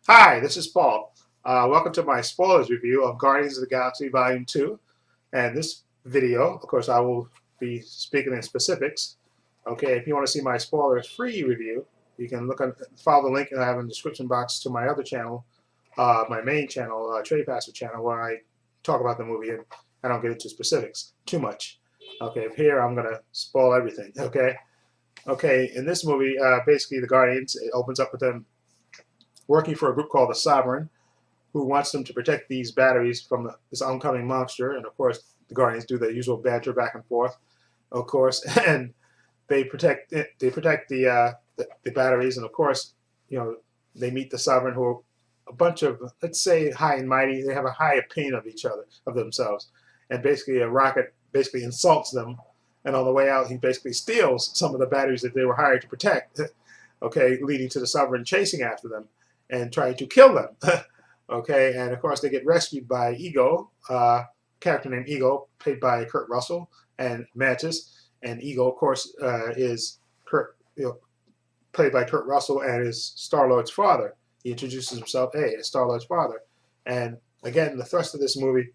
Hi, this is Paul. Welcome to my spoilers review of Guardians of the Galaxy Volume 2. And this video, of course, I will be speaking in specifics. Okay, if you want to see my spoilers-free review, you can follow the link I have in the description box to my other channel, my main channel, Trade Pastor channel, where I talk about the movie and I don't get into specifics too much. Okay, here I'm going to spoil everything, okay? Okay, in this movie, basically the Guardians, it opens up with them working for a group called the Sovereign, who wants them to protect these batteries from this oncoming monster. And of course, the Guardians do the usual banter back and forth, of course, and they protect it. They protect the batteries, and of course, you know, they meet the Sovereign, who are a bunch of, let's say, high and mighty. They have a high opinion of each other, of themselves, and basically a rocket basically insults them. And on the way out, he basically steals some of the batteries that they were hired to protect. Okay, leading to the Sovereign chasing after them and trying to kill them. Okay, and of course they get rescued by Ego, character named Ego, played by Kurt Russell, and Mantis. And Ego, of course, is played by Kurt Russell and is Star Lord's father. He introduces himself, hey, as Star Lord's father. And again, the thrust of this movie,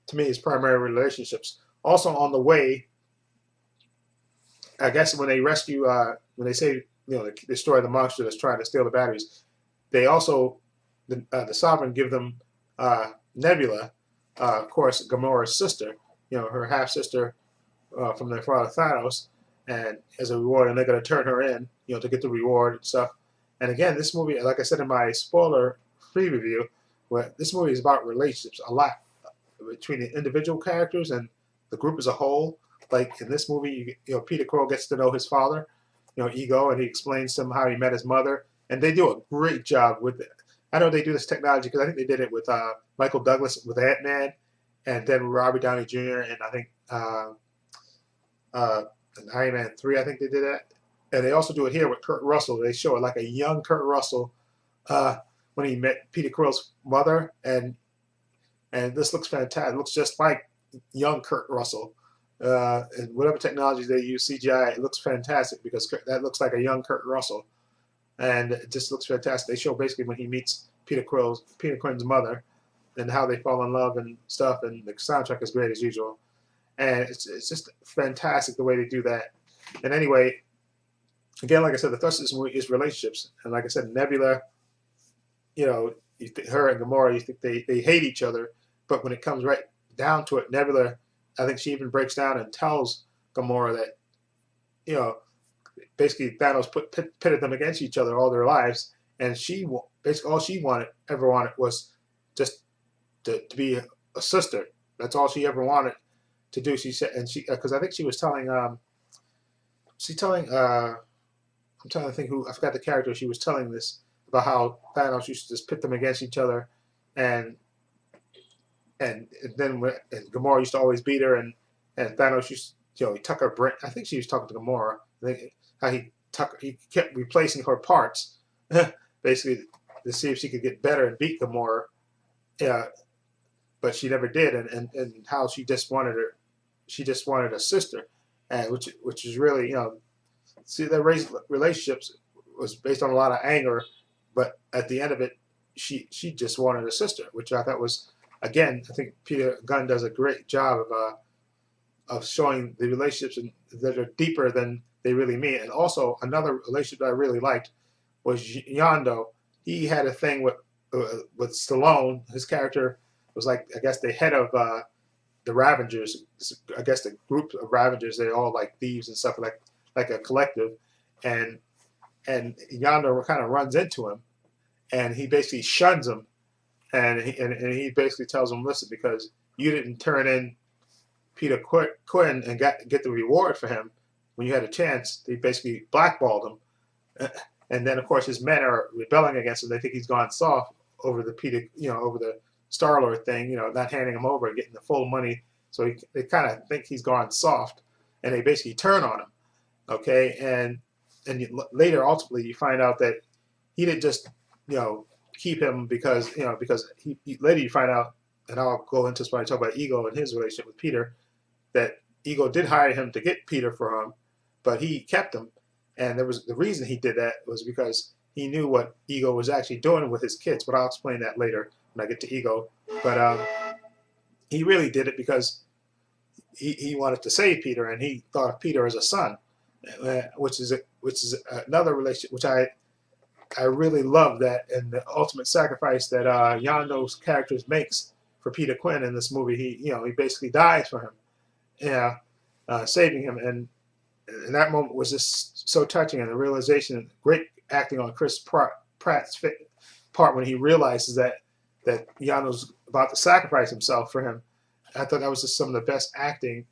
to me, is primary relationships. Also on the way, I guess when they rescue, when they say, they destroy the monster that's trying to steal the batteries, they also, the Sovereign give them Nebula, of course, Gamora's sister, her half sister from their father Thanos, and as a reward, and they're going to turn her in, to get the reward and stuff. And again, this movie, like I said in my spoiler-free review, where this movie is about relationships a lot between the individual characters and the group as a whole. Like in this movie, Peter Quill gets to know his father, Ego, and he explains to him how he met his mother, and they do a great job with it. I know they do this technology because I think they did it with Michael Douglas with Ant-Man, and then Robert Downey Jr. and I think in Iron Man 3, I think they did that. And they also do it here with Kurt Russell. They show it like a young Kurt Russell uh, when he met Peter Quill's mother, and this looks fantastic. It looks just like young Kurt Russell. And whatever technologies they use, CGI, it looks fantastic because that looks like a young Kurt Russell. And it just looks fantastic. They show basically when he meets Peter Quinn's mother, and how they fall in love and stuff. And the soundtrack is great as usual. And it's just fantastic the way they do that. And anyway, again, like I said, the thrust of this movie is relationships. And like I said, Nebula, her and Gamora, you think they hate each other, but when it comes right down to it, Nebula, I think she even breaks down and tells Gamora that, basically Thanos pitted them against each other all their lives, and she basically all she ever wanted was just to be a sister. That's all she ever wanted to do. She said, and she because I think she was telling I'm trying to think who, I forgot the character she was telling this about how Thanos used to just pit them against each other, and and then and Gamora used to always beat her, and Thanos used he took her brain. I think she was talking to Gamora. I think how he kept replacing her parts, basically to see if she could get better and beat Gamora. Yeah, but she never did, and how she just wanted a sister, and which is really see that relationships was based on a lot of anger, but at the end of it, she just wanted a sister, which I thought was, again, I think Peter Gunn does a great job of showing the relationships that are deeper than they really mean. And also another relationship that I really liked was Yondu. He had a thing with Stallone. His character was like, I guess, the head of the Ravengers. I guess the group of Ravengers, they're all like thieves and stuff, like a collective. And Yondu kind of runs into him, and he basically shuns him, and he basically tells him, listen, because you didn't turn in Peter Quinn and get the reward for him when you had a chance. They basically blackballed him, and then of course his men are rebelling against him. They think he's gone soft over the over the Star Lord thing, not handing him over and getting the full money. So they kind of think he's gone soft, and they basically turn on him. Okay, and later ultimately you find out that he didn't just keep him because he later you find out, and I'll go into this when I talk about Ego and his relationship with Peter, that Ego did hire him to get Peter for him, but he kept him, and there was the reason he did that was because he knew what Ego was actually doing with his kids. But I'll explain that later when I get to Ego. But he really did it because he wanted to save Peter, and he thought of Peter as a son, which is another relationship which I really love, that, and the ultimate sacrifice that Yando's character makes for Peter Quinn in this movie. He basically dies for him, saving him, and that moment was just so touching, and the realization, great acting on Chris Pratt's part when he realizes that Yano's about to sacrifice himself for him. I thought that was just some of the best acting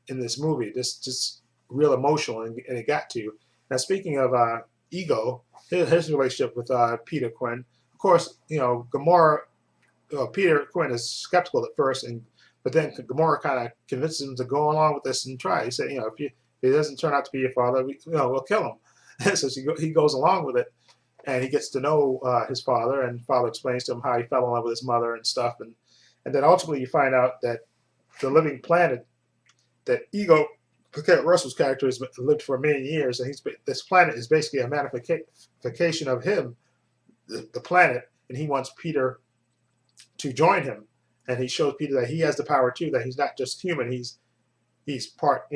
in this movie. Just real emotional, and it got to you. Now, speaking of Ego, his relationship with Peter Quinn, of course, Gamora, Peter Quinn is skeptical at first, but then Gamora kind of convinces him to go along with this and try. He said, if he doesn't turn out to be your father, we'll kill him. So he goes along with it, and he gets to know his father, and father explains to him how he fell in love with his mother and stuff, and then ultimately you find out that the living planet that Ego, Kurt Russell's character, has lived for a million years, and this planet is basically a manifestation of him, the planet, and he wants Peter to join him, and he shows Peter that he has the power too, that he's not just human, he's part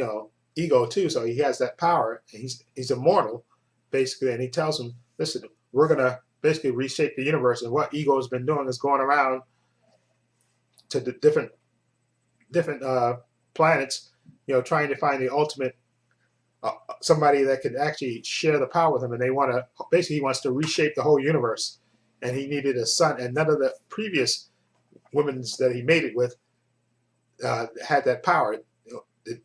Ego too, so he has that power, and he's immortal basically, and he tells him, listen, we're gonna basically reshape the universe, and what Ego's been doing is going around to the different planets, trying to find the ultimate somebody that could actually share the power with him, and he wants to reshape the whole universe, and he needed a son, and none of the previous women that he made it with had that power,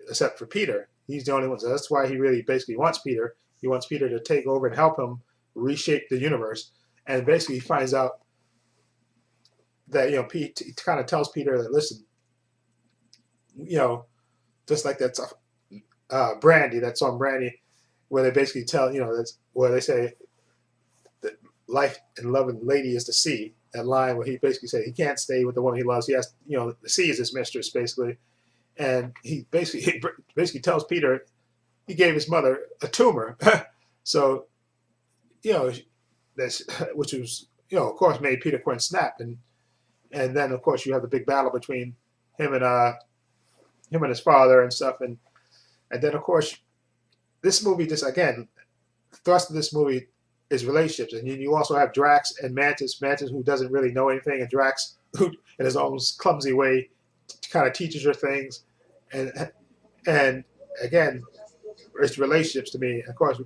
except for Peter. He's the only one, so that's why he really basically wants Peter. He wants Peter to take over and help him reshape the universe, and basically he finds out that he kind of tells Peter that, listen, just like that Brandy, that song Brandy, where they basically tell, that's where they say that life and love and lady is the sea. That line where he basically said he can't stay with the woman he loves. He has, the sea is his mistress basically, and he basically tells Peter he gave his mother a tumor, so that's which was of course made Peter Quinn snap, and then of course you have the big battle between him and his father and stuff, and then of course this movie, just again, the thrust of this movie is relationships, and you also have Drax and Mantis who doesn't really know anything, and Drax who in his own clumsy way kind of teaches her things, and again it's relationships to me. Of course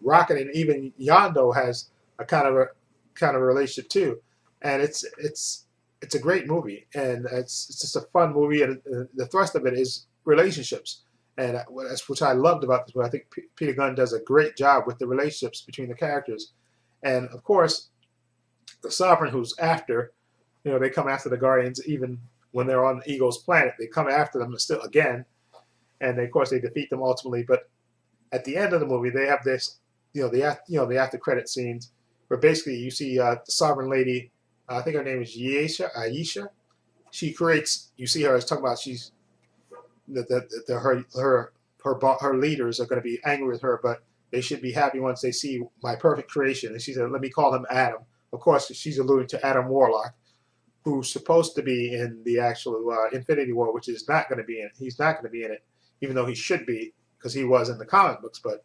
Rocket and even Yondu has a kind of a relationship too, and it's a great movie, and it's just a fun movie, and the thrust of it is relationships, and that's which I loved about this movie. I think Peter Gunn does a great job with the relationships between the characters, and of course the Sovereign, who's after, they come after the Guardians even when they're on Ego's planet. They come after them still again, and of course they defeat them ultimately. But at the end of the movie, they have this, the after credit scenes where basically you see the Sovereign Lady. I think her name is Aisha. She creates. You see her as talking about she's her leaders are going to be angry with her, but they should be happy once they see my perfect creation. And she said, "Let me call him Adam." Of course, she's alluding to Adam Warlock, who's supposed to be in the actual Infinity War, which is not going to be in it. He's not going to be in it, even though he should be, because he was in the comic books. But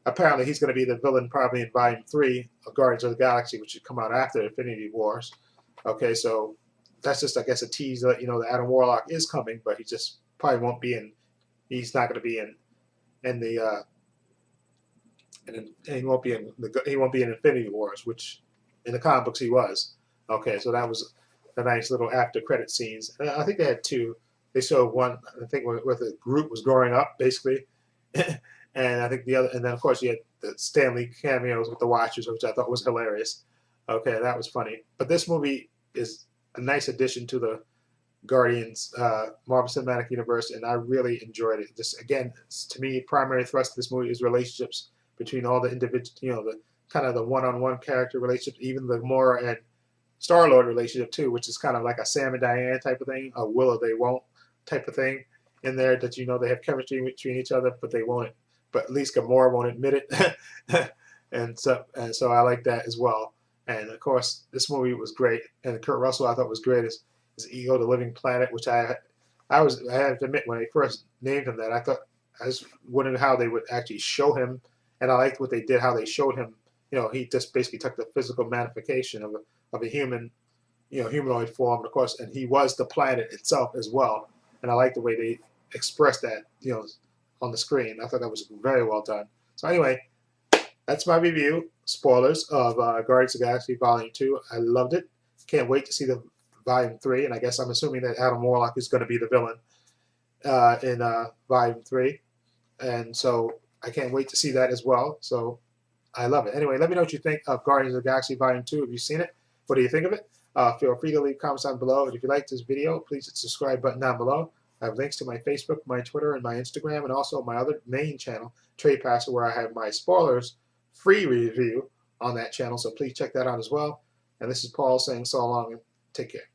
apparently he's going to be the villain probably in Volume 3 of Guardians of the Galaxy, which should come out after Infinity Wars. Okay, so that's just, I guess, a tease that, that Adam Warlock is coming, but he just probably won't be in. He's not going to be in the and he won't be in Infinity Wars, which in the comic books he was. Okay, so that was a nice little after credit scenes. I think they had two. They showed one, I think, where the group was growing up, basically. And I think the other, and then of course you had the Stan Lee cameos with the Watchers, which I thought was hilarious. Okay, that was funny. But this movie is a nice addition to the Guardians Marvel Cinematic Universe, and I really enjoyed it. Just again, to me, primary thrust of this movie is relationships between all the individual, the kind of the one-on-one character relationships, even the Gamora and Star-Lord relationship too, which is kind of like a Sam and Diane type of thing, a will or they won't type of thing in there, that they have chemistry between each other, but they won't. But at least Gamora won't admit it. and so I like that as well. And of course, this movie was great. And Kurt Russell, I thought was great as Ego, the Living Planet, which I have to admit when they first named him that I just wondered how they would actually show him, and I liked what they did, how they showed him. He just basically took the physical manifestation of a human, humanoid form, of course, and he was the planet itself as well. And I like the way they expressed that, on the screen. I thought that was very well done. So anyway, that's my review, spoilers of Guardians of the Galaxy Volume 2. I loved it. Can't wait to see the Volume 3, and I guess I'm assuming that Adam Warlock is going to be the villain in Volume 3. And so I can't wait to see that as well. So I love it. Anyway, let me know what you think of Guardians of the Galaxy Volume 2. Have you seen it? What do you think of it? Feel free to leave comments down below. And if you like this video, please hit the subscribe button down below. I have links to my Facebook, my Twitter, and my Instagram, and also my other main channel, Trade Passer, where I have my spoilers free review on that channel. So please check that out as well. And this is Paul saying so long and take care.